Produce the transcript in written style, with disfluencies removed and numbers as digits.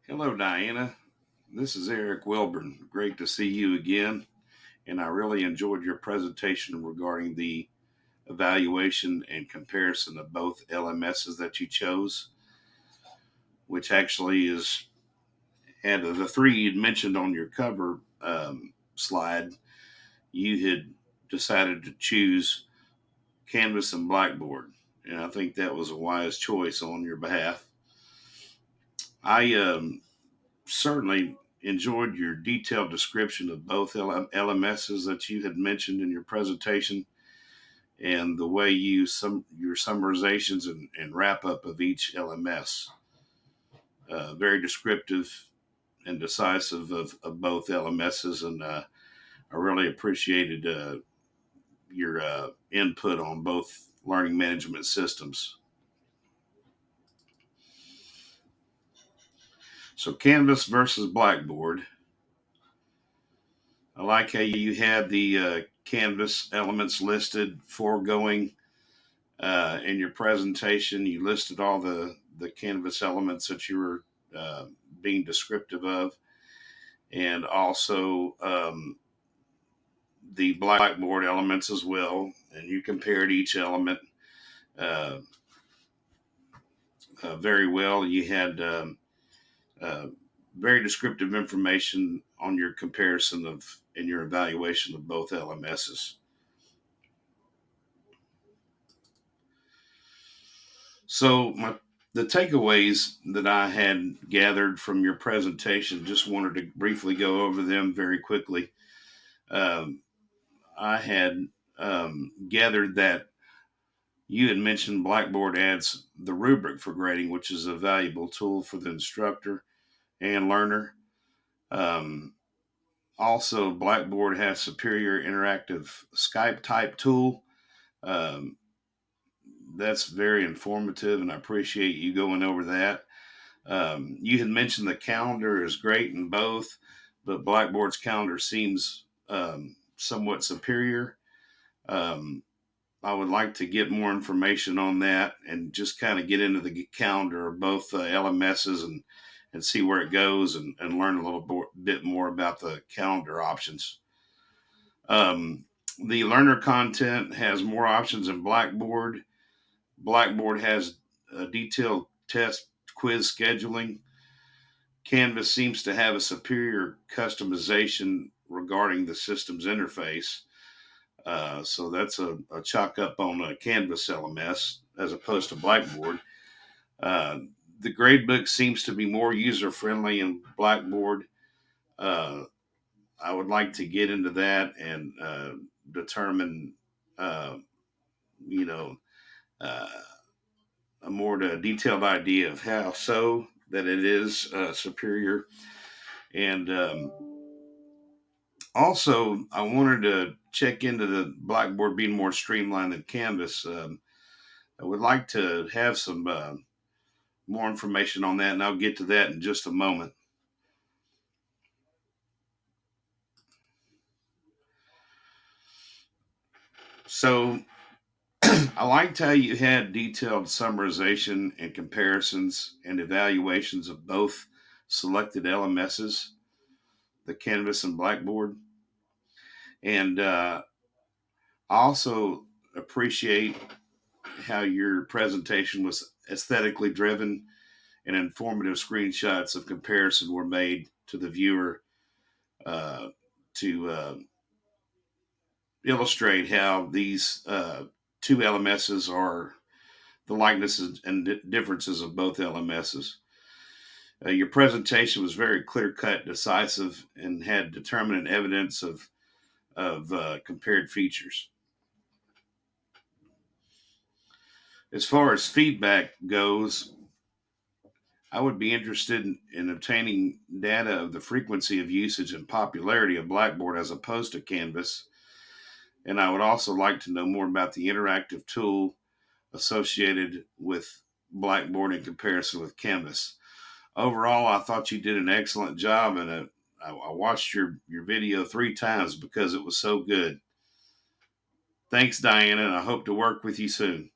Hello, Diana. This is Eric Wilburn. Great to see you again. And I really enjoyed your presentation regarding the evaluation and comparison of both LMSs that you chose, which actually is had the three you'd mentioned on your cover slide. You had decided to choose Canvas and Blackboard, and I think that was a wise choice on your behalf. I certainly enjoyed your detailed description of both LMSs that you had mentioned in your presentation and the way your summarizations and wrap up of each LMS. Very descriptive and decisive of both LMSs, and I really appreciated your input on both learning management systems. So, Canvas versus Blackboard. I like how you had the Canvas elements listed, foregoing in your presentation. You listed all the Canvas elements that you were uh, being descriptive of, and also the Blackboard elements as well. And you compared each element uh, very well. You had uh, very descriptive information on your comparison of in your evaluation of both LMSs. So the takeaways that I had gathered from your presentation, just wanted to briefly go over them very quickly. Um, I had gathered that you had mentioned Blackboard adds the rubric for grading, which is a valuable tool for the instructor and learner. Um, Also, Blackboard has superior interactive Skype type tool. Um, that's very informative, and I appreciate you going over that. You had mentioned the calendar is great in both, but Blackboard's calendar seems somewhat superior. Um, I would like to get more information on that and just kind of get into the calendar of both LMSs and see where it goes and learn a bit more about the calendar options. Um, the learner content has more options in Blackboard. Blackboard has a detailed test quiz scheduling. Canvas seems to have a superior customization regarding the system's interface. So that's a chalk up on a Canvas LMS as opposed to Blackboard. Uh, the gradebook seems to be more user friendly in Blackboard. Uh, I would like to get into that and determine, uh, you know, uh, a more detailed idea of how so that it is superior. And also, I wanted to check into the Blackboard being more streamlined than Canvas. I would like to have some more information on that, and I'll get to that in just a moment. So, I liked how you had detailed summarization and comparisons and evaluations of both selected LMSs, the Canvas and Blackboard. And I also appreciate how your presentation was aesthetically driven and informative screenshots of comparison were made to the viewer uh, to illustrate how these two LMSs are the likenesses and differences of both LMSs. Your presentation was very clear cut, decisive, and had determinate evidence of compared features. As far as feedback goes, I would be interested in obtaining data of the frequency of usage and popularity of Blackboard as opposed to Canvas. And I would also like to know more about the interactive tool associated with Blackboard in comparison with Canvas. Overall, I thought you did an excellent job, and I watched your video 3 times because it was so good. Thanks, Diana, and I hope to work with you soon.